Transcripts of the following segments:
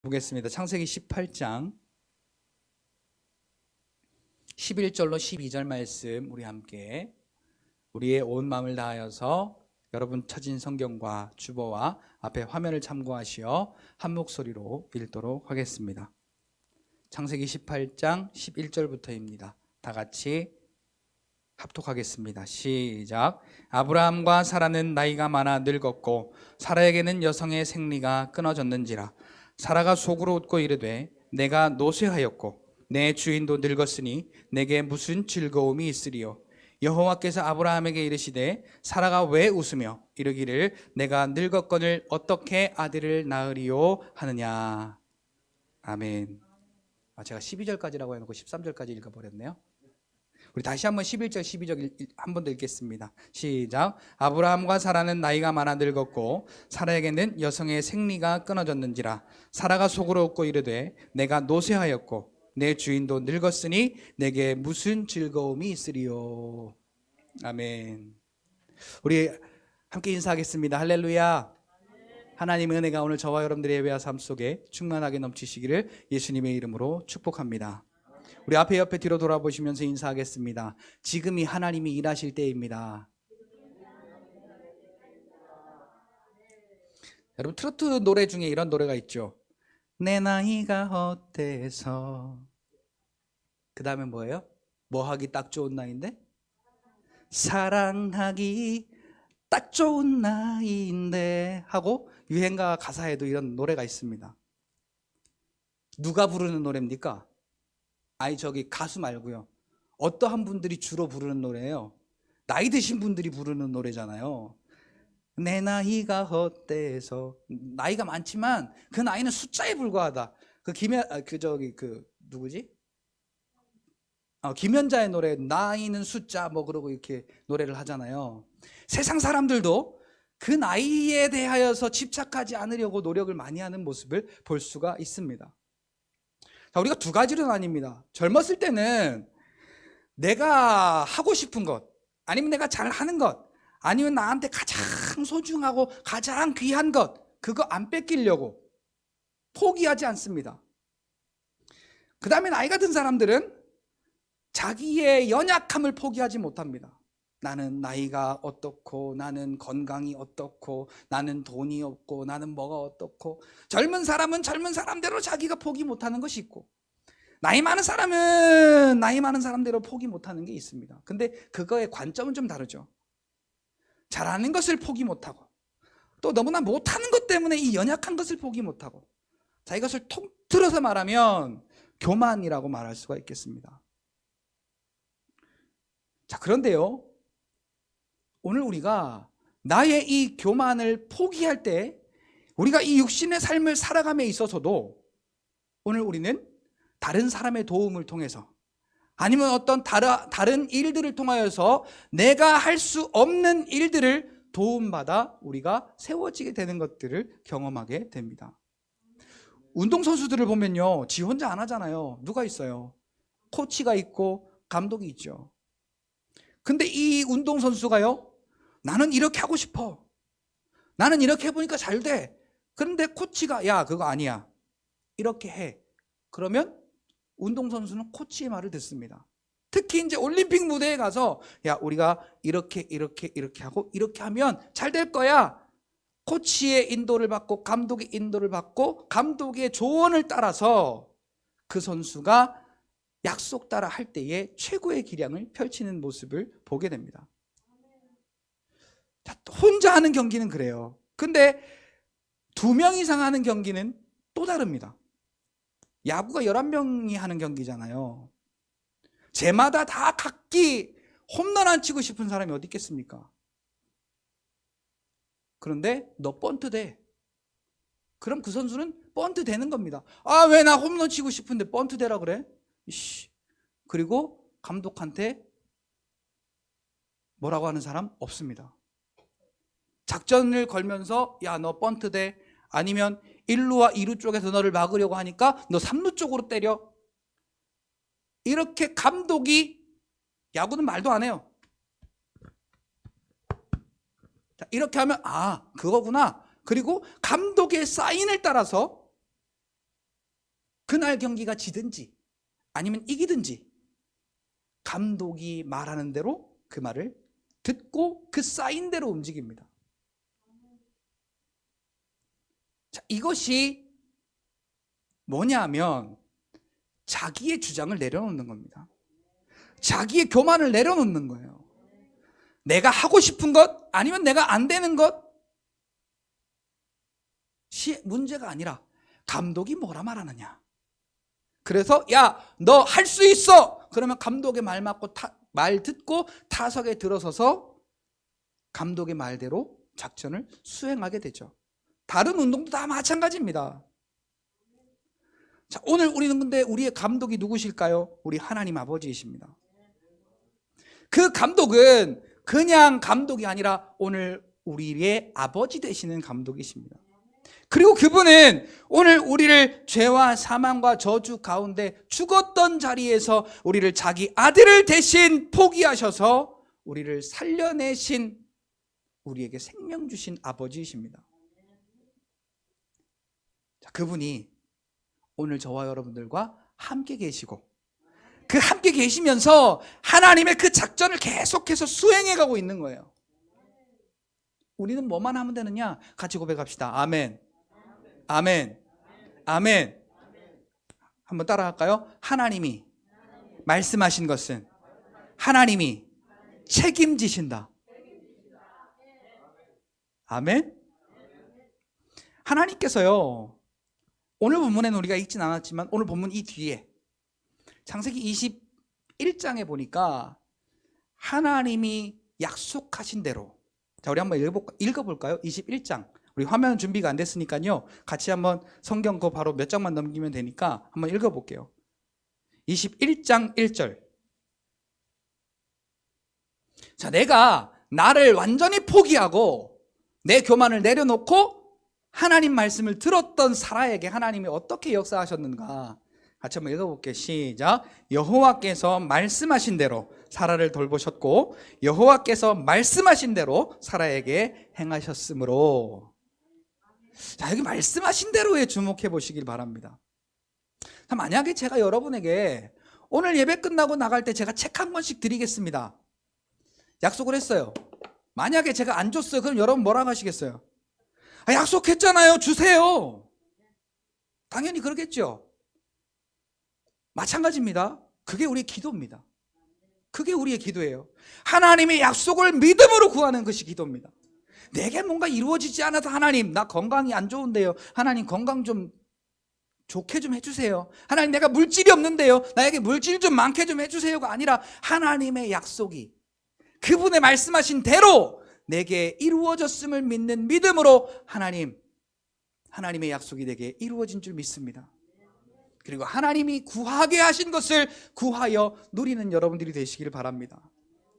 보겠습니다. 창세기 18장 11절로 12절 말씀 우리 함께 우리의 온 마음을 다하여서 여러분 쳐진 성경과 주보와 앞에 화면을 참고하시어 한 목소리로 읽도록 하겠습니다. 창세기 18장 11절부터입니다. 다 같이 합독하겠습니다. 시작. 아브라함과 사라는 나이가 많아 늙었고 사라에게는 여성의 생리가 끊어졌는지라. 사라가 속으로 웃고 이르되 내가 노쇠하였고 내 주인도 늙었으니 내게 무슨 즐거움이 있으리요. 여호와께서 아브라함에게 이르시되 사라가 왜 웃으며 이르기를 내가 늙었거늘 어떻게 아들을 낳으리요 하느냐. 아멘. 제가 12절까지라고 해놓고 13절까지 읽어버렸네요. 우리 다시 한번 11절 12절 한 번 더 읽겠습니다. 시작. 아브라함과 사라는 나이가 많아 늙었고 사라에게는 여성의 생리가 끊어졌는지라. 사라가 속으로 웃고 이르되 내가 노쇠하였고 내 주인도 늙었으니 내게 무슨 즐거움이 있으리요. 아멘. 우리 함께 인사하겠습니다. 할렐루야. 하나님의 은혜가 오늘 저와 여러분들의 예배와 삶 속에 충만하게 넘치시기를 예수님의 이름으로 축복합니다. 우리 앞에 옆에 뒤로 돌아보시면서 인사하겠습니다. 지금이 하나님이 일하실 때입니다. 여러분 트로트 노래 중에 이런 노래가 있죠. 내 나이가 어때서. 그 다음에 뭐예요? 뭐 하기 딱 좋은 나이인데? 사랑하기 딱 좋은 나이인데 하고 유행가 가사에도 이런 노래가 있습니다. 누가 부르는 노래입니까? 저기 가수 말고요. 어떠한 분들이 주로 부르는 노래예요? 나이 드신 분들이 부르는 노래잖아요. 내 나이가 어때서. 나이가 많지만 그 나이는 숫자에 불과하다. 누구지? 김연자의 노래 나이는 숫자 그러고 이렇게 노래를 하잖아요. 세상 사람들도 그 나이에 대하여서 집착하지 않으려고 노력을 많이 하는 모습을 볼 수가 있습니다. 자, 우리가 두 가지로 나뉩니다. 젊었을 때는 내가 하고 싶은 것, 아니면 내가 잘하는 것, 아니면 나한테 가장 소중하고 가장 귀한 것, 그거 안 뺏기려고 포기하지 않습니다. 그 다음에 나이가 든 사람들은 자기의 연약함을 포기하지 못합니다. 나는 나이가 어떻고, 나는 건강이 어떻고, 나는 돈이 없고, 나는 뭐가 어떻고. 젊은 사람은 젊은 사람대로 자기가 포기 못하는 것이 있고, 나이 많은 사람은 나이 많은 사람대로 포기 못하는 게 있습니다. 근데 그거의 관점은 좀 다르죠. 잘하는 것을 포기 못하고, 또 너무나 못하는 것 때문에 이 연약한 것을 포기 못하고, 자, 이것을 통틀어서 말하면 교만이라고 말할 수가 있겠습니다. 자, 그런데요, 오늘 우리가 나의 이 교만을 포기할 때 우리가 이 육신의 삶을 살아감에 있어서도 오늘 우리는 다른 사람의 도움을 통해서, 아니면 어떤 다른 일들을 통하여서 내가 할 수 없는 일들을 도움받아 우리가 세워지게 되는 것들을 경험하게 됩니다. 운동선수들을 보면요, 지 혼자 안 하잖아요. 누가 있어요? 코치가 있고 감독이 있죠. 근데 이 운동선수가요, 나는 이렇게 하고 싶어, 나는 이렇게 해보니까 잘 돼. 그런데 코치가 야 그거 아니야, 이렇게 해. 그러면 운동선수는 코치의 말을 듣습니다. 특히 이제 올림픽 무대에 가서 야 우리가 이렇게 하고 이렇게 하면 잘 될 거야. 코치의 인도를 받고 감독의 인도를 받고 감독의 조언을 따라서 그 선수가 약속 따라 할 때에 최고의 기량을 펼치는 모습을 보게 됩니다. 자, 혼자 하는 경기는 그래요. 근데 2명 이상 하는 경기는 또 다릅니다. 야구가 11명이 하는 경기잖아요. 제마다 다 각기 홈런 안 치고 싶은 사람이 어디 있겠습니까? 그런데 너 번트 돼. 그럼 그 선수는 번트 되는 겁니다. 왜 나 홈런 치고 싶은데 번트 되라 그래? 그리고 감독한테 뭐라고 하는 사람 없습니다. 작전을 걸면서 야 너 번트 돼. 아니면 1루와 2루 쪽에서 너를 막으려고 하니까 너 3루 쪽으로 때려. 이렇게 감독이, 야구는 말도 안 해요. 자, 이렇게 하면 그거구나. 그리고 감독의 사인을 따라서 그날 경기가 지든지 아니면 이기든지 감독이 말하는 대로 그 말을 듣고 그 쌓인 대로 움직입니다. 자, 이것이 뭐냐면 자기의 주장을 내려놓는 겁니다. 자기의 교만을 내려놓는 거예요. 내가 하고 싶은 것 아니면 내가 안 되는 것이 문제가 아니라 감독이 뭐라 말하느냐. 그래서 야, 너 할 수 있어. 그러면 감독의 말 맞고 말 듣고 타석에 들어서서 감독의 말대로 작전을 수행하게 되죠. 다른 운동도 다 마찬가지입니다. 자, 오늘 우리는 근데 우리의 감독이 누구실까요? 우리 하나님 아버지이십니다. 그 감독은 그냥 감독이 아니라 오늘 우리의 아버지 되시는 감독이십니다. 그리고 그분은 오늘 우리를 죄와 사망과 저주 가운데 죽었던 자리에서 우리를 자기 아들을 대신 포기하셔서 우리를 살려내신, 우리에게 생명 주신 아버지이십니다. 자, 그분이 오늘 저와 여러분들과 함께 계시고 그 함께 계시면서 하나님의 그 작전을 계속해서 수행해 가고 있는 거예요. 우리는 뭐만 하면 되느냐? 같이 고백합시다. 아멘. 아멘. 아멘. 한번 따라할까요? 하나님이 말씀하신 것은 하나님이 책임지신다. 아멘. 하나님께서요, 오늘 본문에는 우리가 읽진 않았지만 오늘 본문 이 뒤에 창세기 21장에 보니까 하나님이 약속하신 대로, 자, 우리 한번 읽어볼까요? 21장. 우리 화면 준비가 안 됐으니까요, 같이 한번 성경 그거 바로 몇 장만 넘기면 되니까 한번 읽어볼게요. 21장 1절. 자, 내가 나를 완전히 포기하고 내 교만을 내려놓고 하나님 말씀을 들었던 사라에게 하나님이 어떻게 역사하셨는가 같이 한번 읽어볼게요. 시작. 여호와께서 말씀하신 대로 사라를 돌보셨고 여호와께서 말씀하신 대로 사라에게 행하셨으므로. 자, 여기 말씀하신 대로에 주목해 보시길 바랍니다. 자, 만약에 제가 여러분에게 오늘 예배 끝나고 나갈 때 제가 책 한 권씩 드리겠습니다, 약속을 했어요. 만약에 제가 안 줬어요, 그럼 여러분 뭐라고 하시겠어요? 아, 약속했잖아요, 주세요. 당연히 그러겠죠. 마찬가지입니다. 그게 우리의 기도입니다. 그게 우리의 기도예요. 하나님의 약속을 믿음으로 구하는 것이 기도입니다. 내게 뭔가 이루어지지 않아도 하나님, 나 건강이 안 좋은데요, 하나님 건강 좀 좋게 좀 해주세요. 하나님, 내가 물질이 없는데요, 나에게 물질 좀 많게 좀 해주세요가 아니라 하나님의 약속이 그분의 말씀하신 대로 내게 이루어졌음을 믿는 믿음으로 하나님의 약속이 내게 이루어진 줄 믿습니다. 그리고 하나님이 구하게 하신 것을 구하여 누리는 여러분들이 되시기를 바랍니다.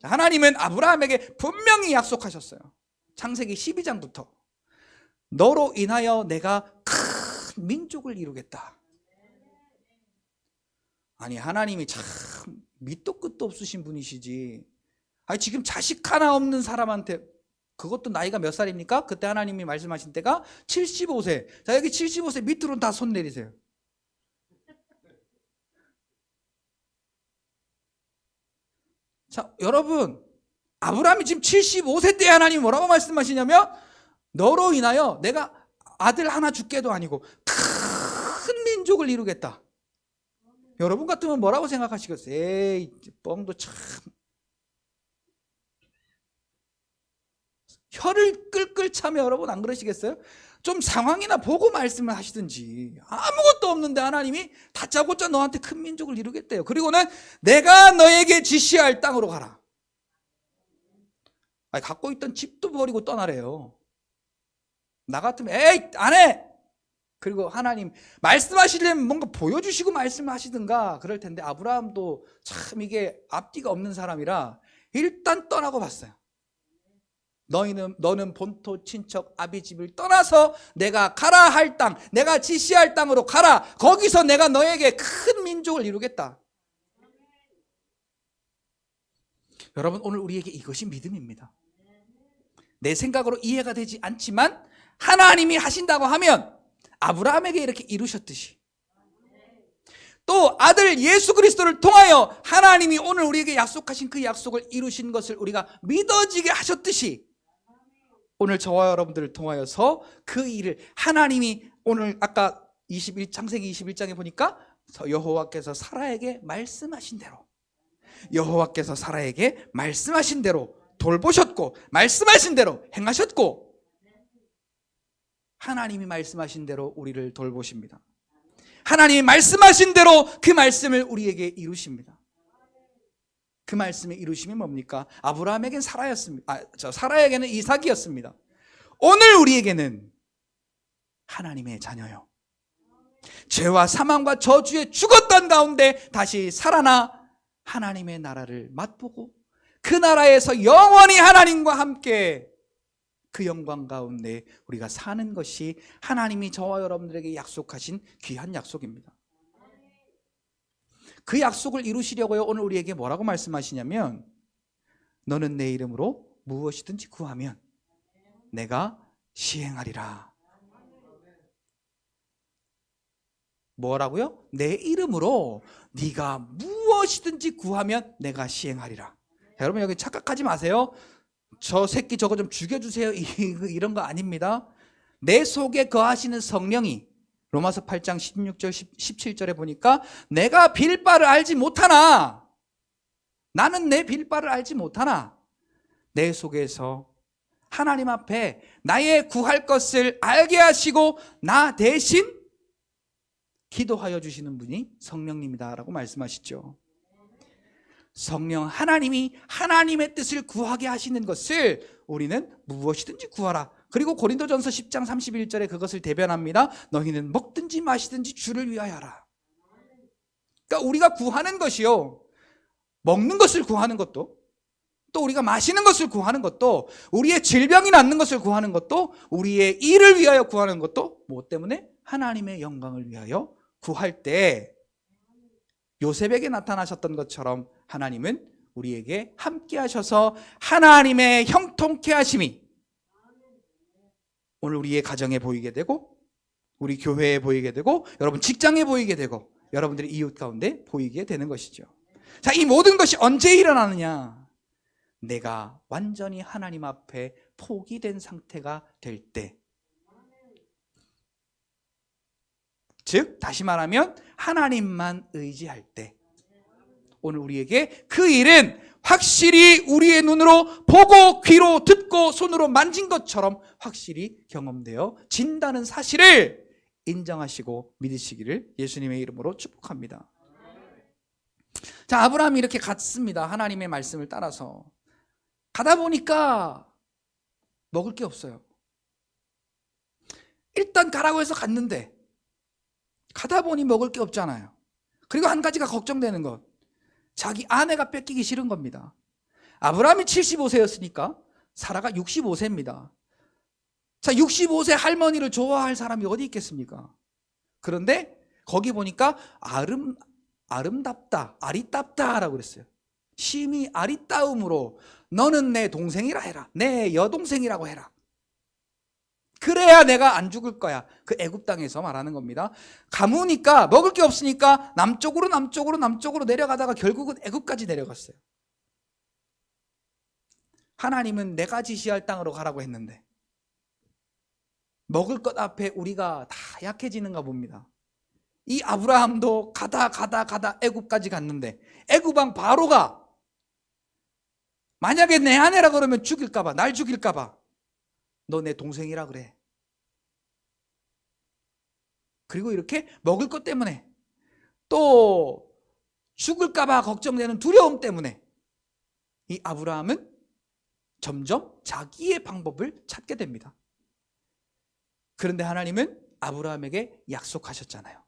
하나님은 아브라함에게 분명히 약속하셨어요. 창세기 12장부터 너로 인하여 내가 큰 민족을 이루겠다. 아니, 하나님이 참 밑도 끝도 없으신 분이시지. 아니, 지금 자식 하나 없는 사람한테, 그것도 나이가 몇 살입니까? 그때 하나님이 말씀하신 때가 75세. 자, 여기 75세 밑으로 다 손 내리세요. 자, 여러분, 아브라함이 지금 75세 때 하나님이 뭐라고 말씀하시냐면 너로 인하여 내가 아들 하나 줄게도 아니고 큰 민족을 이루겠다. 여러분 같으면 뭐라고 생각하시겠어요? 에이, 뻥도 참. 혀를 끌끌 차며 여러분 안 그러시겠어요? 좀 상황이나 보고 말씀을 하시든지. 아무것도 없는데 하나님이 다짜고짜 너한테 큰 민족을 이루겠대요. 그리고는 내가 너에게 지시할 땅으로 가라. 아니, 갖고 있던 집도 버리고 떠나래요. 나 같으면 에이, 안 해. 그리고 하나님 말씀하시려면 뭔가 보여주시고 말씀하시든가 그럴 텐데 아브라함도 참 이게 앞뒤가 없는 사람이라 일단 떠나고 봤어요. 너는 본토 친척 아비 집을 떠나서 내가 가라 할 땅, 내가 지시할 땅으로 가라. 거기서 내가 너에게 큰 민족을 이루겠다. 여러분, 오늘 우리에게 이것이 믿음입니다. 내 생각으로 이해가 되지 않지만 하나님이 하신다고 하면 아브라함에게 이렇게 이루셨듯이 또 아들 예수 그리스도를 통하여 하나님이 오늘 우리에게 약속하신 그 약속을 이루신 것을 우리가 믿어지게 하셨듯이 오늘 저와 여러분들을 통하여서 그 일을 하나님이 오늘 아까 창세기 21장에 보니까 여호와께서 사라에게 말씀하신 대로 여호와께서 사라에게 말씀하신 대로 돌보셨고 말씀하신 대로 행하셨고 하나님이 말씀하신 대로 우리를 돌보십니다. 하나님이 말씀하신 대로 그 말씀을 우리에게 이루십니다. 그 말씀의 이루심이 뭡니까? 아브라함에게는 사라에게는 이삭이었습니다. 오늘 우리에게는 하나님의 자녀요. 죄와 사망과 저주에 죽었던 가운데 다시 살아나 하나님의 나라를 맛보고 그 나라에서 영원히 하나님과 함께 그 영광 가운데 우리가 사는 것이 하나님이 저와 여러분들에게 약속하신 귀한 약속입니다. 그 약속을 이루시려고요 오늘 우리에게 뭐라고 말씀하시냐면 너는 내 이름으로 무엇이든지 구하면 내가 시행하리라. 뭐라고요? 내 이름으로 네가 무엇이든지 구하면 내가 시행하리라. 여러분 여기 착각하지 마세요. 저 새끼 저거 좀 죽여주세요 이런 거 아닙니다. 내 속에 거하시는 성령이 로마서 8장 16절 17절에 보니까 내가 빌 바를 알지 못하나 나는 내 빌 바를 알지 못하나 내 속에서 하나님 앞에 나의 구할 것을 알게 하시고 나 대신 기도하여 주시는 분이 성령님이다라고 말씀하시죠. 성령 하나님이 하나님의 뜻을 구하게 하시는 것을 우리는 무엇이든지 구하라. 그리고 고린도전서 10장 31절에 그것을 대변합니다. 너희는 먹든지 마시든지 주를 위하여 하라. 그러니까 우리가 구하는 것이요 먹는 것을 구하는 것도 또 우리가 마시는 것을 구하는 것도 우리의 질병이 낫는 것을 구하는 것도 우리의 일을 위하여 구하는 것도 뭐 때문에? 하나님의 영광을 위하여 구할 때 요셉에게 나타나셨던 것처럼 하나님은 우리에게 함께 하셔서 하나님의 형통케 하심이 오늘 우리의 가정에 보이게 되고 우리 교회에 보이게 되고 여러분 직장에 보이게 되고 여러분들의 이웃 가운데 보이게 되는 것이죠. 자, 이 모든 것이 언제 일어나느냐? 내가 완전히 하나님 앞에 포기된 상태가 될 때, 즉 다시 말하면 하나님만 의지할 때 오늘 우리에게 그 일은 확실히 우리의 눈으로 보고 귀로 듣고 손으로 만진 것처럼 확실히 경험되어 진다는 사실을 인정하시고 믿으시기를 예수님의 이름으로 축복합니다. 자, 아브라함이 이렇게 갔습니다. 하나님의 말씀을 따라서 가다 보니까 먹을 게 없어요. 일단 가라고 해서 갔는데 가다 보니 먹을 게 없잖아요. 그리고 한 가지가 걱정되는 것, 자기 아내가 뺏기기 싫은 겁니다. 아브라함이 75세였으니까 사라가 65세입니다. 자, 65세 할머니를 좋아할 사람이 어디 있겠습니까? 그런데 거기 보니까 아름답다, 아리따다라고 그랬어요. 심히 아리따움으로 너는 내 동생이라 해라. 내 여동생이라고 해라. 그래야 내가 안 죽을 거야. 그 애굽 땅에서 말하는 겁니다. 가무니까 먹을 게 없으니까 남쪽으로 내려가다가 결국은 애굽까지 내려갔어요. 하나님은 내가 지시할 땅으로 가라고 했는데 먹을 것 앞에 우리가 다 약해지는가 봅니다. 이 아브라함도 가다 애굽까지 갔는데 애굽 왕 바로가 만약에 내 아내라 그러면 죽일까 봐, 날 죽일까 봐 너 내 동생이라 그래. 그리고 이렇게 먹을 것 때문에 또 죽을까 봐 걱정되는 두려움 때문에 이 아브라함은 점점 자기의 방법을 찾게 됩니다. 그런데 하나님은 아브라함에게 약속하셨잖아요.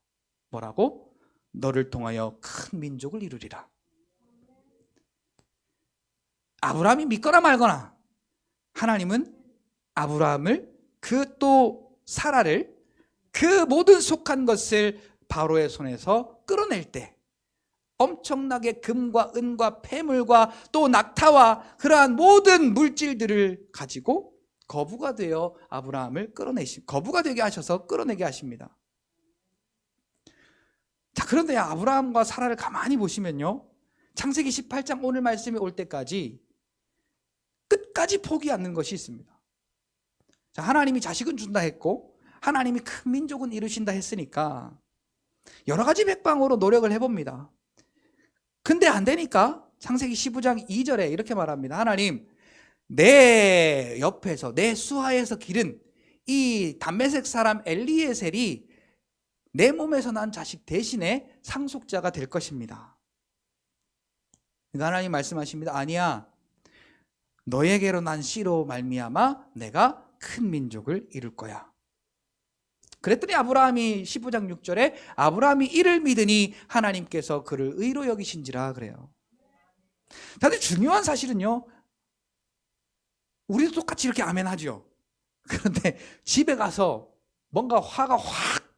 뭐라고? 너를 통하여 큰 민족을 이루리라. 아브라함이 믿거나 말거나 하나님은 아브라함을 그 또 사라를 그 모든 속한 것을 바로의 손에서 끌어낼 때 엄청나게 금과 은과 폐물과 또 낙타와 그러한 모든 물질들을 가지고 거부가 되어 아브라함을 거부가 되게 하셔서 끌어내게 하십니다. 자, 그런데 아브라함과 사라를 가만히 보시면요, 창세기 18장 오늘 말씀이 올 때까지 끝까지 포기 않는 것이 있습니다. 자, 하나님이 자식은 준다 했고 하나님이 큰 민족은 이루신다 했으니까 여러 가지 백방으로 노력을 해봅니다. 근데 안 되니까 창세기 15장 2절에 이렇게 말합니다. 하나님, 내 옆에서 내 수하에서 기른 이 담메색 사람 엘리에셀이 내 몸에서 난 자식 대신에 상속자가 될 것입니다. 그러니까 하나님 말씀하십니다. 아니야, 너에게로 난 씨로 말미암아 내가 큰 민족을 이룰 거야. 그랬더니 아브라함이 15장 6절에 아브라함이 이를 믿으니 하나님께서 그를 의로 여기신지라 그래요. 다들 중요한 사실은요, 우리도 똑같이 이렇게 아멘 하죠. 그런데 집에 가서 뭔가 화가 확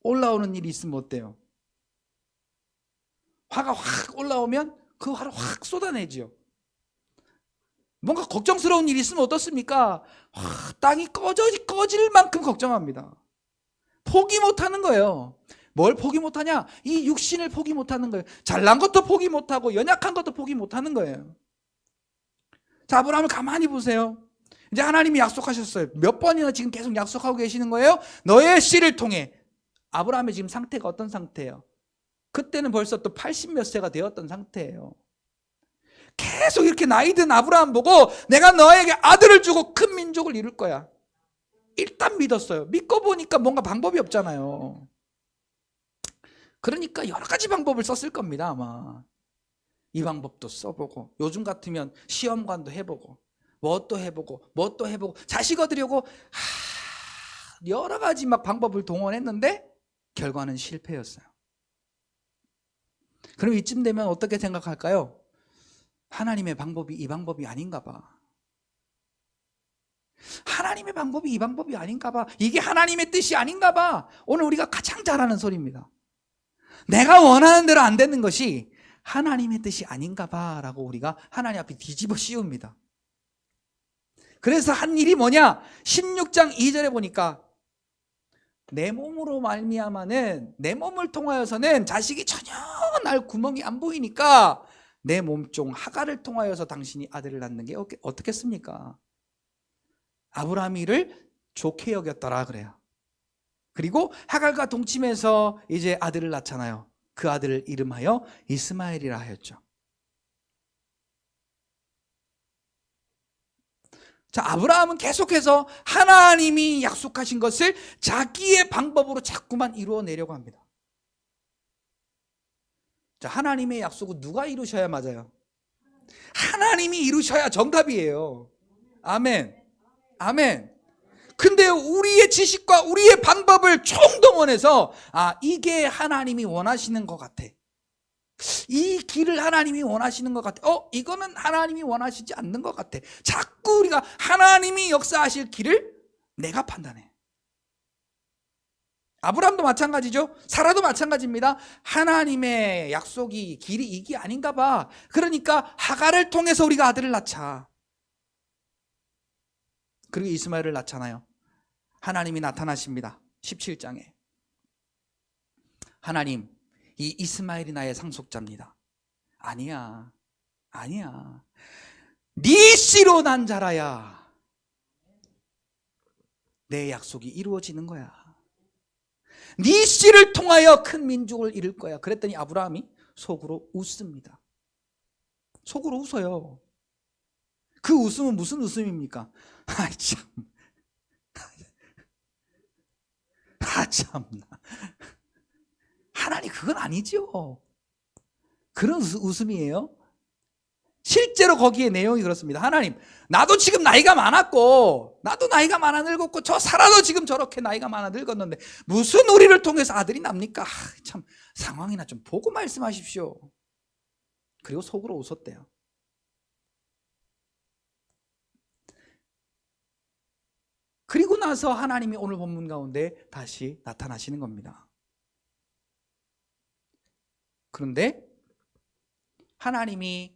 올라오는 일이 있으면 어때요? 화가 확 올라오면 그 화를 확 쏟아내죠. 뭔가 걱정스러운 일이 있으면 어떻습니까? 땅이 꺼질 만큼 걱정합니다. 포기 못하는 거예요. 뭘 포기 못하냐? 이 육신을 포기 못하는 거예요. 잘난 것도 포기 못하고 연약한 것도 포기 못하는 거예요. 자, 아브라함을 가만히 보세요. 이제 하나님이 약속하셨어요. 몇 번이나 지금 계속 약속하고 계시는 거예요. 너의 씨를 통해. 아브라함의 지금 상태가 어떤 상태예요? 그때는 벌써 또 80몇 세가 되었던 상태예요. 계속 이렇게 나이 든 아브라함 보고 내가 너에게 아들을 주고 큰 민족을 이룰 거야. 일단 믿었어요. 믿고 보니까 뭔가 방법이 없잖아요. 그러니까 여러 가지 방법을 썼을 겁니다, 아마. 이 방법도 써보고, 요즘 같으면 시험관도 해보고, 뭣도 해보고, 자식 얻으려고 여러 가지 막 방법을 동원했는데 결과는 실패였어요. 그럼 이쯤 되면 어떻게 생각할까요? 하나님의 방법이 이 방법이 아닌가 봐. 하나님의 방법이 이 방법이 아닌가 봐. 이게 하나님의 뜻이 아닌가 봐. 오늘 우리가 가장 잘 하는 소리입니다. 내가 원하는 대로 안 되는 것이 하나님의 뜻이 아닌가 봐 라고 우리가 하나님 앞에 뒤집어 씌웁니다. 그래서 한 일이 뭐냐? 16장 2절에 보니까 내 몸으로 말미암아는, 내 몸을 통하여서는 자식이 전혀 날 구멍이 안 보이니까 내 몸종 하갈을 통하여서 당신이 아들을 낳는 게 어떻겠습니까? 아브라함이 이를 좋게 여겼더라 그래요. 그리고 하갈과 동침해서 이제 아들을 낳잖아요. 그 아들을 이름하여 이스마엘이라 하였죠. 자, 아브라함은 계속해서 하나님이 약속하신 것을 자기의 방법으로 자꾸만 이루어내려고 합니다. 자, 하나님의 약속은 누가 이루셔야 맞아요? 하나님이 이루셔야 정답이에요. 아멘. 아멘. 근데 우리의 지식과 우리의 방법을 총동원해서 이게 하나님이 원하시는 것 같아. 이 길을 하나님이 원하시는 것 같아. 이거는 하나님이 원하시지 않는 것 같아. 자꾸 우리가 하나님이 역사하실 길을 내가 판단해. 아브라함도 마찬가지죠. 사라도 마찬가지입니다. 하나님의 약속이 길이 이게 아닌가 봐. 그러니까 하갈을 통해서 우리가 아들을 낳자. 그리고 이스마엘을 낳잖아요. 하나님이 나타나십니다. 17장에. 하나님, 이 이스마엘이 나의 상속자입니다. 아니야. 네 씨로 난 자라야 내 약속이 이루어지는 거야. 네 씨를 통하여 큰 민족을 이룰 거야. 그랬더니 아브라함이 속으로 웃습니다. 속으로 웃어요. 그 웃음은 무슨 웃음입니까? 참나. 하나님, 그건 아니죠. 그런 웃음이에요. 실제로 거기에 내용이 그렇습니다. 하나님, 나도 지금 나이가 많았고, 나도 나이가 많아 늙었고, 저 사라도 지금 저렇게 나이가 많아 늙었는데 무슨 우리를 통해서 아들이 납니까? 참, 상황이나 좀 보고 말씀하십시오. 그리고 속으로 웃었대요. 그리고 나서 하나님이 오늘 본문 가운데 다시 나타나시는 겁니다. 그런데 하나님이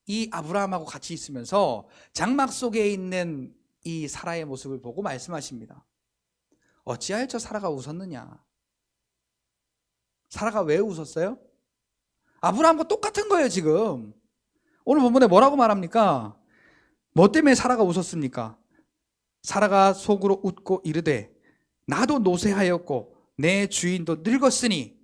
이 아브라함하고 같이 있으면서 장막 속에 있는 이 사라의 모습을 보고 말씀하십니다. 어찌하여 저 사라가 웃었느냐? 사라가 왜 웃었어요? 아브라함과 똑같은 거예요 지금. 오늘 본문에 뭐라고 말합니까? 뭐 때문에 사라가 웃었습니까? 사라가 속으로 웃고 이르되 나도 노쇠하였고 내 주인도 늙었으니.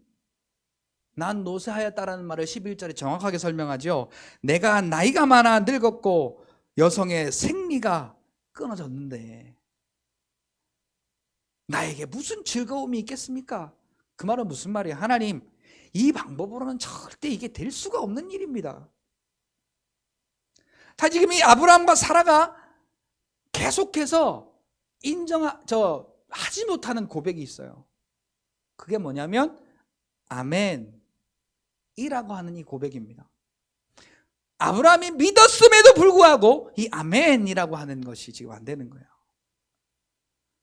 난 노쇠하였다라는 말을 11절에 정확하게 설명하죠. 내가 나이가 많아 늙었고 여성의 생리가 끊어졌는데 나에게 무슨 즐거움이 있겠습니까? 그 말은 무슨 말이에요? 하나님, 이 방법으로는 절대 이게 될 수가 없는 일입니다. 자, 지금 이 아브라함과 사라가 계속해서 하지 못하는 고백이 있어요. 그게 뭐냐면 아멘이라고 하는 이 고백입니다. 아브라함이 믿었음에도 불구하고 이 아멘이라고 하는 것이 지금 안 되는 거예요.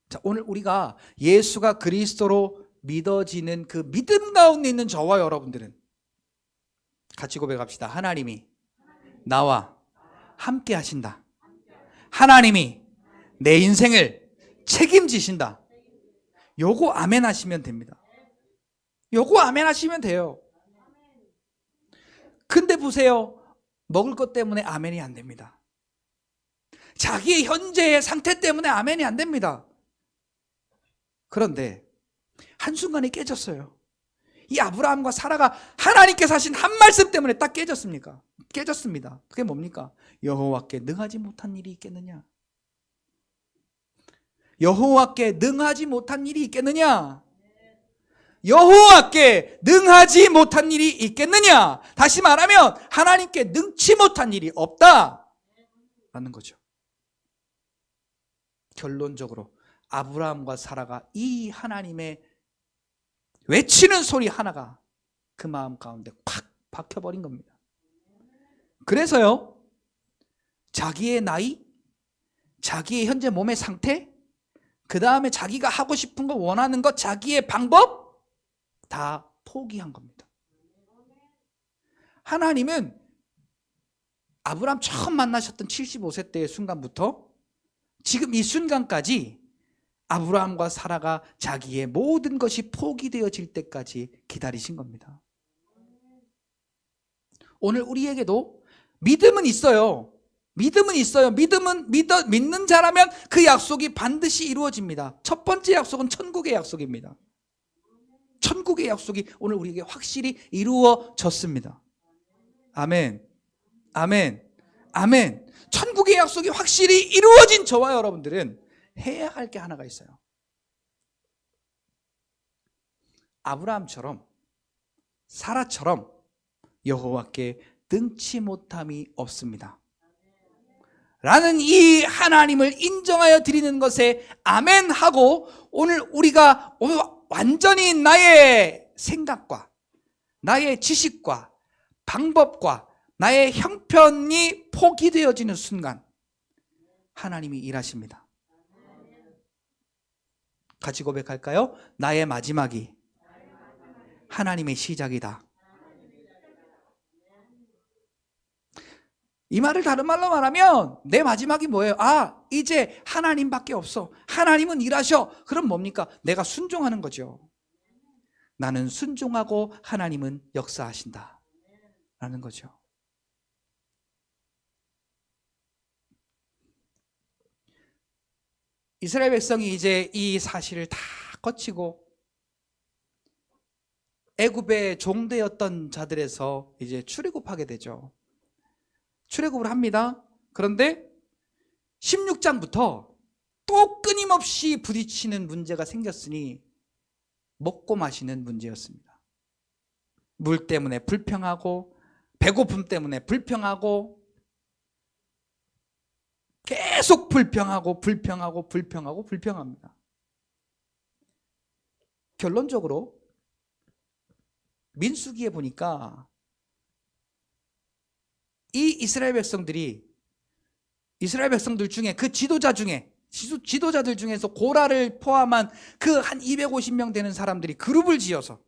자, 오늘 우리가 예수가 그리스도로 믿어지는 그 믿음 가운데 있는 저와 여러분들은 같이 고백합시다. 하나님이 나와 함께 하신다. 하나님이 내 인생을 책임지신다. 요거 아멘 하시면 됩니다. 요거 아멘 하시면 돼요. 근데 보세요. 먹을 것 때문에 아멘이 안 됩니다. 자기의 현재의 상태 때문에 아멘이 안 됩니다. 그런데 한순간에 깨졌어요. 이 아브라함과 사라가 하나님께서 하신 한 말씀 때문에 딱 깨졌습니다. 그게 뭡니까? 여호와께 능하지 못한 일이 있겠느냐? 여호와께 능하지 못한 일이 있겠느냐? 여호와께 능하지 못한 일이 있겠느냐? 다시 말하면 하나님께 능치 못한 일이 없다라는 거죠. 결론적으로 아브라함과 사라가 이 하나님의 외치는 소리 하나가 그 마음 가운데 팍 박혀버린 겁니다. 그래서요, 자기의 나이, 자기의 현재 몸의 상태, 그 다음에 자기가 하고 싶은 거, 원하는 것, 자기의 방법 다 포기한 겁니다. 하나님은 아브라함 처음 만나셨던 75세 때의 순간부터 지금 이 순간까지 아브라함과 사라가 자기의 모든 것이 포기되어질 때까지 기다리신 겁니다. 오늘 우리에게도 믿음은 있어요. 믿는 자라면 그 약속이 반드시 이루어집니다. 첫 번째 약속은 천국의 약속입니다. 천국의 약속이 오늘 우리에게 확실히 이루어졌습니다. 아멘. 아멘. 아멘. 천국의 약속이 확실히 이루어진 저와 여러분들은 해야 할 게 하나가 있어요. 아브라함처럼 사라처럼 여호와께 능치 못함이 없습니다 라는 이 하나님을 인정하여 드리는 것에 아멘하고, 오늘 우리가 완전히 나의 생각과 나의 지식과 방법과 나의 형편이 포기되어지는 순간 하나님이 일하십니다. 같이 고백할까요? 나의 마지막이 하나님의 시작이다. 이 말을 다른 말로 말하면 내 마지막이 뭐예요? 이제 하나님밖에 없어. 하나님은 일하셔. 그럼 뭡니까? 내가 순종하는 거죠. 나는 순종하고 하나님은 역사하신다 라는 거죠. 이스라엘 백성이 이제 이 사실을 다 거치고 애굽의 종되었던 자들에서 이제 출애굽하게 되죠. 출애굽을 합니다. 그런데 16장부터 또 끊임없이 부딪히는 문제가 생겼으니 먹고 마시는 문제였습니다. 물 때문에 불평하고 배고픔 때문에 불평하고 계속 불평합니다. 결론적으로 민수기에 보니까 이 이스라엘 백성들 중에 그 지도자들 중에서 고라를 포함한 그 한 250명 되는 사람들이 그룹을 지어서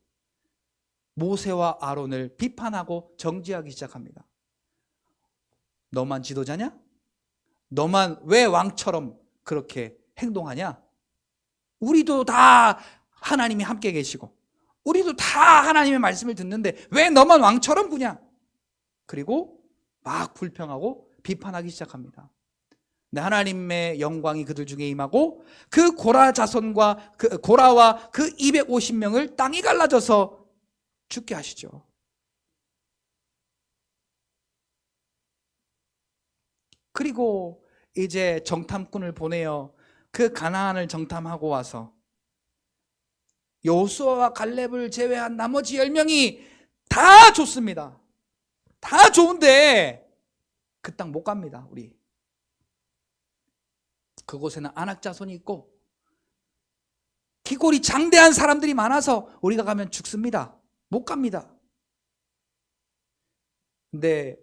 모세와 아론을 비판하고 정죄하기 시작합니다. 너만 지도자냐? 너만 왜 왕처럼 그렇게 행동하냐? 우리도 다 하나님이 함께 계시고 우리도 다 하나님의 말씀을 듣는데 왜 너만 왕처럼 구냐? 그리고 막 불평하고 비판하기 시작합니다. 근데 하나님의 영광이 그들 중에 임하고 그 고라 자손과 그 고라와 그 250명을 땅이 갈라져서 죽게 하시죠. 그리고 이제 정탐꾼을 보내어 그 가나안을 정탐하고 와서 여호수아와 갈렙을 제외한 나머지 10명이 다 좋습니다. 다 좋은데 그 땅 못 갑니다. 우리 그곳에는 안악 자손이 있고 기골이 장대한 사람들이 많아서 우리가 가면 죽습니다. 못 갑니다. 근데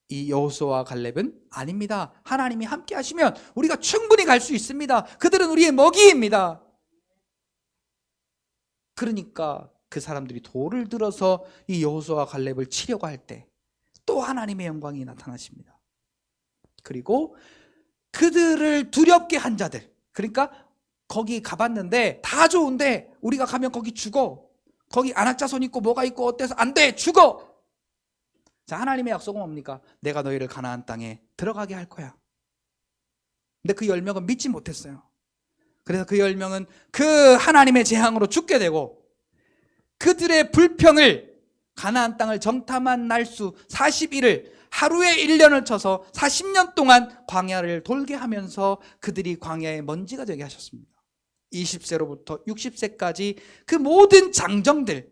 이 여호수아와 갈렙은 아닙니다. 하나님이 함께 하시면 우리가 충분히 갈 수 있습니다. 그들은 우리의 먹이입니다. 그러니까 그 사람들이 돌을 들어서 이 여호수아와 갈렙을 치려고 할 때 또 하나님의 영광이 나타나십니다. 그리고 그들을 두렵게 한 자들, 그러니까 거기 가봤는데 다 좋은데 우리가 가면 거기 죽어. 거기 안악자손 있고 뭐가 있고 어때서 안 돼, 죽어. 자, 하나님의 약속은 뭡니까? 내가 너희를 가나안 땅에 들어가게 할 거야. 근데 그 10명은 믿지 못했어요. 그래서 그 10명은 그 하나님의 재앙으로 죽게 되고 그들의 불평을 가나안 땅을 정탐한 날수 40일을 하루에 1년을 쳐서 40년 동안 광야를 돌게 하면서 그들이 광야의 먼지가 되게 하셨습니다. 20세로부터 60세까지 그 모든 장정들,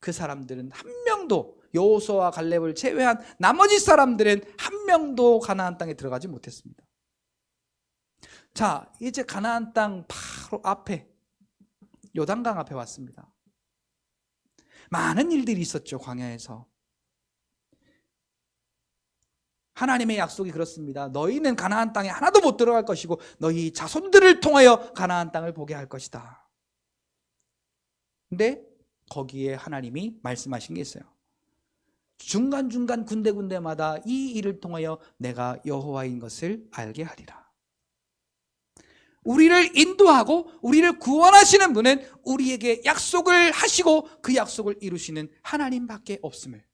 그 사람들은 한 명도, 여호수아와 갈렙을 제외한 나머지 사람들은 한 명도 가나안 땅에 들어가지 못했습니다. 자, 이제 가나안 땅 바로 앞에 요단강 앞에 왔습니다. 많은 일들이 있었죠. 광야에서 하나님의 약속이 그렇습니다. 너희는 가나안 땅에 하나도 못 들어갈 것이고 너희 자손들을 통하여 가나안 땅을 보게 할 것이다. 근데 거기에 하나님이 말씀하신 게 있어요. 중간중간 군데군데마다 이 일을 통하여 내가 여호와인 것을 알게 하리라. 우리를 인도하고 우리를 구원하시는 분은 우리에게 약속을 하시고 그 약속을 이루시는 하나님밖에 없음을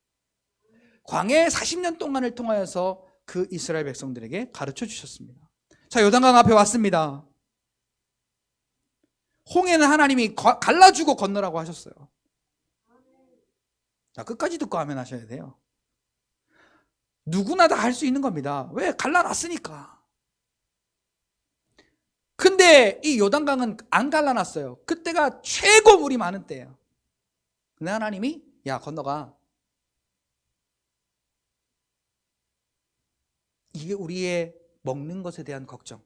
광야의 40년 동안을 통하여서 그 이스라엘 백성들에게 가르쳐 주셨습니다. 자, 요단강 앞에 왔습니다. 홍해는 하나님이 갈라주고 건너라고 하셨어요. 자, 끝까지 듣고 아멘 하셔야 돼요. 누구나 다 할 수 있는 겁니다. 왜? 갈라놨으니까. 근데 이 요단강은 안 갈라놨어요. 그때가 최고 물이 많은 때예요. 근데 하나님이 야, 건너가. 이게 우리의 먹는 것에 대한 걱정,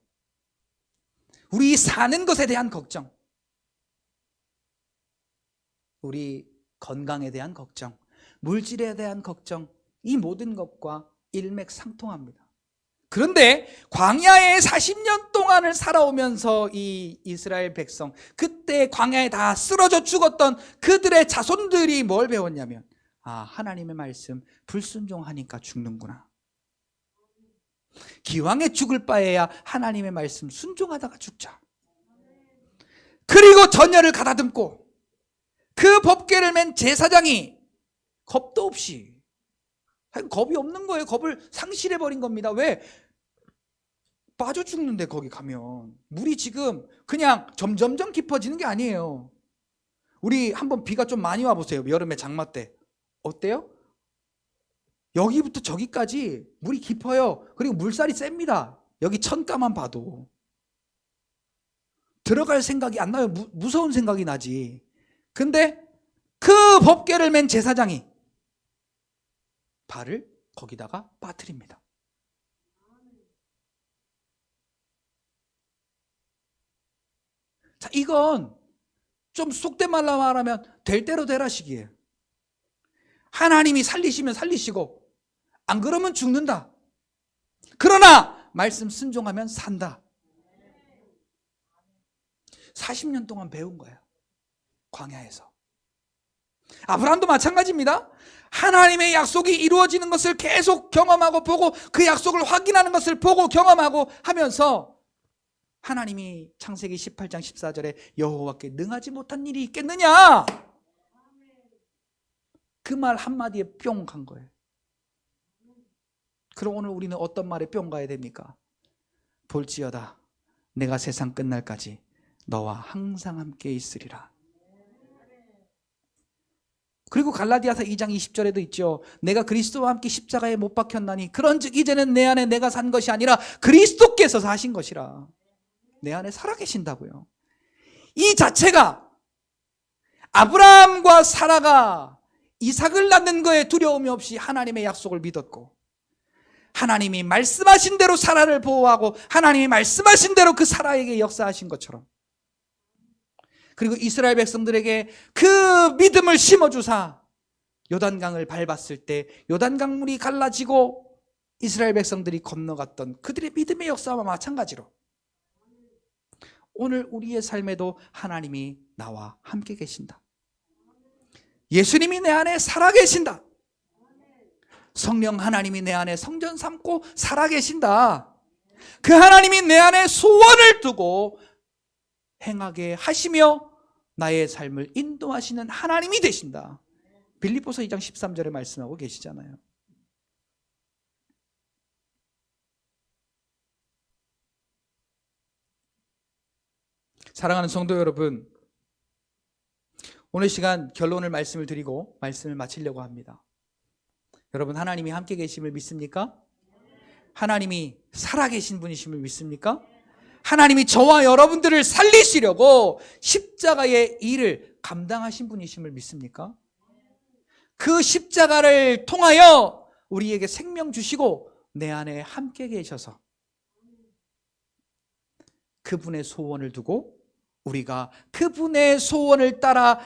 우리 사는 것에 대한 걱정, 우리 건강에 대한 걱정, 물질에 대한 걱정, 이 모든 것과 일맥상통합니다. 그런데 광야에 40년 동안을 살아오면서 이 이스라엘 백성, 그때 광야에 다 쓰러져 죽었던 그들의 자손들이 뭘 배웠냐면, 아, 하나님의 말씀 불순종하니까 죽는구나. 기왕에 죽을 바에야 하나님의 말씀 순종하다가 죽자. 그리고 전열을 가다듬고 그 법궤를 맨 제사장이 겁도 없이, 겁이 없는 거예요. 겁을 상실해버린 겁니다. 왜? 빠져 죽는데 거기 가면. 물이 지금 그냥 점점점 깊어지는 게 아니에요. 우리 한번 비가 좀 많이 와보세요. 여름에 장마 때. 어때요? 여기부터 저기까지 물이 깊어요. 그리고 물살이 셉니다. 여기 천가만 봐도. 들어갈 생각이 안 나요. 무서운 생각이 나지. 근데 그 법궤를 맨 제사장이 발을 거기다가 빠뜨립니다. 자, 이건 좀 속된 말로 말하면 될 대로 되라식이에요. 하나님이 살리시면 살리시고 안 그러면 죽는다. 그러나 말씀 순종하면 산다. 40년 동안 배운 거예요. 광야에서. 아브라함도 마찬가지입니다. 하나님의 약속이 이루어지는 것을 계속 경험하고 보고 그 약속을 확인하는 것을 보고 경험하고 하면서 하나님이 창세기 18장 14절에 여호와께 능하지 못한 일이 있겠느냐? 그 말 한마디에 뿅 간 거예요. 그럼 오늘 우리는 어떤 말에 뿅 가야 됩니까? 볼지어다 내가 세상 끝날까지 너와 항상 함께 있으리라. 그리고 갈라디아서 2장 20절에도 있죠. 내가 그리스도와 함께 십자가에 못 박혔나니 그런즉 이제는 내 안에 내가 산 것이 아니라 그리스도께서 사신 것이라. 내 안에 살아계신다고요. 이 자체가 아브라함과 사라가 이삭을 낳는 거에 두려움이 없이 하나님의 약속을 믿었고, 하나님이 말씀하신 대로 사라를 보호하고 하나님이 말씀하신 대로 그 사라에게 역사하신 것처럼, 그리고 이스라엘 백성들에게 그 믿음을 심어주사 요단강을 밟았을 때 요단강 물이 갈라지고 이스라엘 백성들이 건너갔던 그들의 믿음의 역사와 마찬가지로 오늘 우리의 삶에도 하나님이 나와 함께 계신다. 예수님이 내 안에 살아계신다. 성령 하나님이 내 안에 성전 삼고 살아계신다. 그 하나님이 내 안에 소원을 두고 행하게 하시며 나의 삶을 인도하시는 하나님이 되신다. 빌립보서 2장 13절에 말씀하고 계시잖아요. 사랑하는 성도 여러분, 오늘 시간 결론을 말씀을 드리고 말씀을 마치려고 합니다. 여러분, 하나님이 함께 계심을 믿습니까? 하나님이 살아계신 분이심을 믿습니까? 하나님이 저와 여러분들을 살리시려고 십자가의 일을 감당하신 분이심을 믿습니까? 그 십자가를 통하여 우리에게 생명 주시고 내 안에 함께 계셔서 그분의 소원을 두고 우리가 그분의 소원을 따라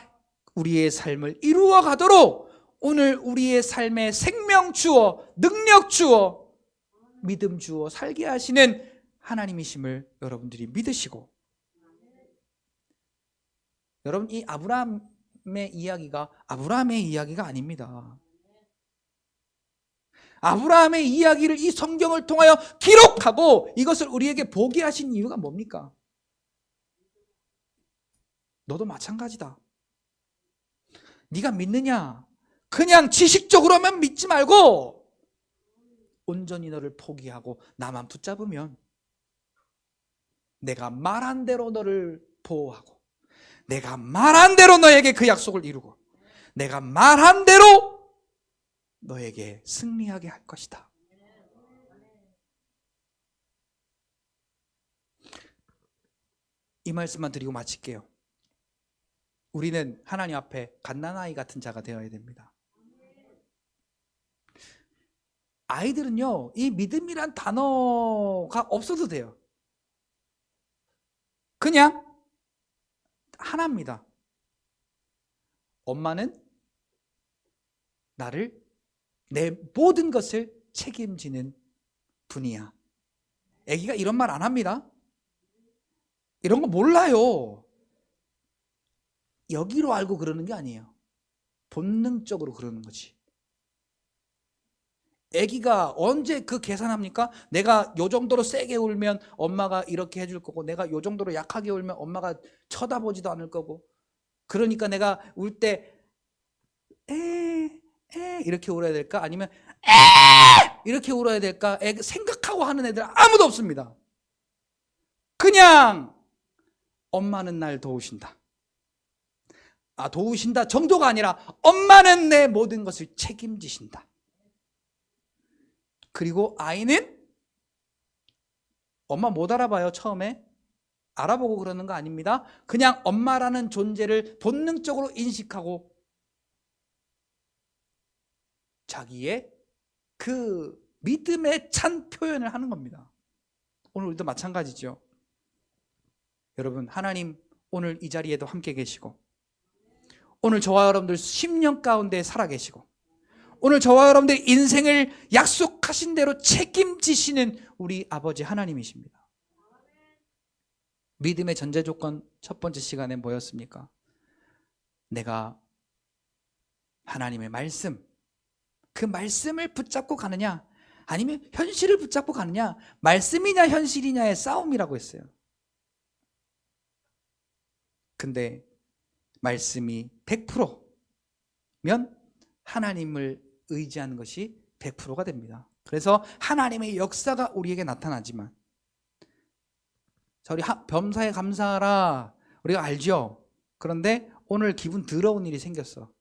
우리의 삶을 이루어 가도록 오늘 우리의 삶에 생명 주어, 능력 주어, 믿음 주어 살게 하시는 하나님이심을 여러분들이 믿으시고, 여러분, 이 아브라함의 이야기가 아브라함의 이야기가 아닙니다. 아브라함의 이야기를 이 성경을 통하여 기록하고 이것을 우리에게 보게 하신 이유가 뭡니까? 너도 마찬가지다. 네가 믿느냐? 그냥 지식적으로만 믿지 말고 온전히 너를 포기하고 나만 붙잡으면 내가 말한 대로 너를 보호하고 내가 말한 대로 너에게 그 약속을 이루고 내가 말한 대로 너에게 승리하게 할 것이다. 이 말씀만 드리고 마칠게요. 우리는 하나님 앞에 갓난아이 같은 자가 되어야 됩니다. 아이들은요, 이 믿음이란 단어가 없어도 돼요. 그냥 하나입니다. 엄마는 나를, 내 모든 것을 책임지는 분이야. 애기가 이런 말 안 합니다. 이런 거 몰라요. 여기로 알고 그러는 게 아니에요. 본능적으로 그러는 거지. 애기가 언제 그 계산합니까? 내가 요 정도로 세게 울면 엄마가 이렇게 해줄 거고, 내가 요 정도로 약하게 울면 엄마가 쳐다보지도 않을 거고, 그러니까 내가 울 때 이렇게 울어야 될까? 아니면 이렇게 울어야 될까? 생각하고 하는 애들 아무도 없습니다. 그냥 엄마는 날 도우신다. 도우신다 정도가 아니라 엄마는 내 모든 것을 책임지신다. 그리고 아이는 엄마 못 알아봐요. 처음에 알아보고 그러는 거 아닙니다. 그냥 엄마라는 존재를 본능적으로 인식하고 자기의 그 믿음에 찬 표현을 하는 겁니다. 오늘 우리도 마찬가지죠. 여러분, 하나님 오늘 이 자리에도 함께 계시고, 오늘 저와 여러분들 10년 가운데 살아계시고, 오늘 저와 여러분들 인생을 약속하신 대로 책임지시는 우리 아버지 하나님이십니다. 믿음의 전제 조건 첫 번째 시간에 뭐였습니까? 내가 하나님의 말씀, 그 말씀을 붙잡고 가느냐, 아니면 현실을 붙잡고 가느냐, 말씀이냐 현실이냐의 싸움이라고 했어요. 근데 말씀이 100%면 하나님을 의지하는 것이 100%가 됩니다. 그래서 하나님의 역사가 우리에게 나타나지만, 자, 우리 범사에 감사하라 우리가 알죠? 그런데 오늘 기분 더러운 일이 생겼어.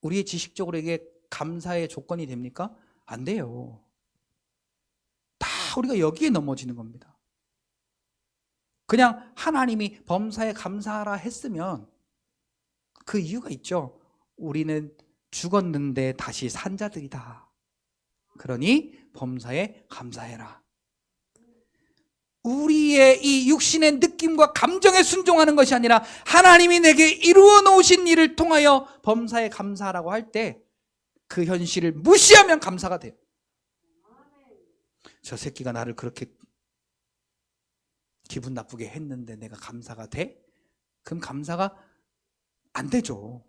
우리의 지식적으로 이게 감사의 조건이 됩니까? 안 돼요. 다 우리가 여기에 넘어지는 겁니다. 그냥 하나님이 범사에 감사하라 했으면 그 이유가 있죠. 우리는 죽었는데 다시 산 자들이다. 그러니 범사에 감사해라. 우리의 이 육신의 느낌과 감정에 순종하는 것이 아니라 하나님이 내게 이루어 놓으신 일을 통하여 범사에 감사하라고 할 때 그 현실을 무시하면 감사가 돼요. 저 새끼가 나를 그렇게 기분 나쁘게 했는데 내가 감사가 돼? 그럼 감사가 안 되죠.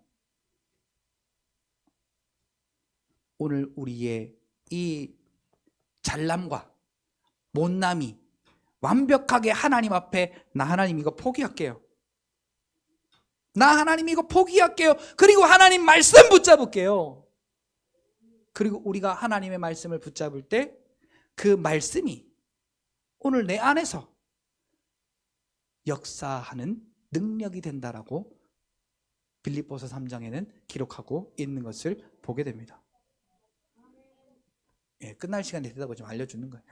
오늘 우리의 이 잘남과 못남이 완벽하게 하나님 앞에 나 하나님 이거 포기할게요. 나 하나님 이거 포기할게요. 그리고 하나님 말씀 붙잡을게요. 그리고 우리가 하나님의 말씀을 붙잡을 때 그 말씀이 오늘 내 안에서 역사하는 능력이 된다라고 빌립보서 3장에는 기록하고 있는 것을 보게 됩니다. 예, 끝날 시간이 되다고 좀 알려주는 거예요.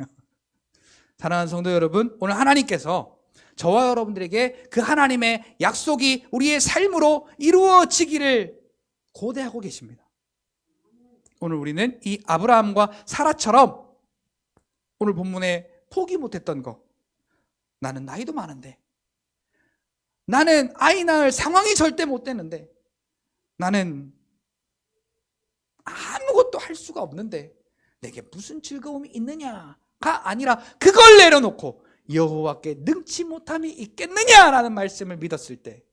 사랑하는 성도 여러분, 오늘 하나님께서 저와 여러분들에게 그 하나님의 약속이 우리의 삶으로 이루어지기를 고대하고 계십니다. 오늘 우리는 이 아브라함과 사라처럼 오늘 본문에 포기 못했던 거, 나는 나이도 많은데, 나는 아이 낳을 상황이 절대 못 되는데, 나는 아무것도 할 수가 없는데 내게 무슨 즐거움이 있느냐가 아니라 그걸 내려놓고 여호와께 능치 못함이 있겠느냐라는 말씀을 믿었을 때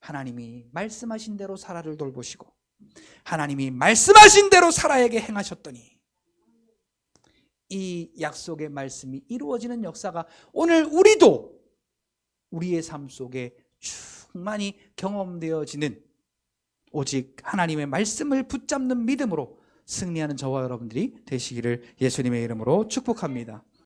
하나님이 말씀하신 대로 사라를 돌보시고 하나님이 말씀하신 대로 사라에게 행하셨더니 이 약속의 말씀이 이루어지는 역사가 오늘 우리도 우리의 삶 속에 충만히 경험되어지는, 오직 하나님의 말씀을 붙잡는 믿음으로 승리하는 저와 여러분들이 되시기를 예수님의 이름으로 축복합니다.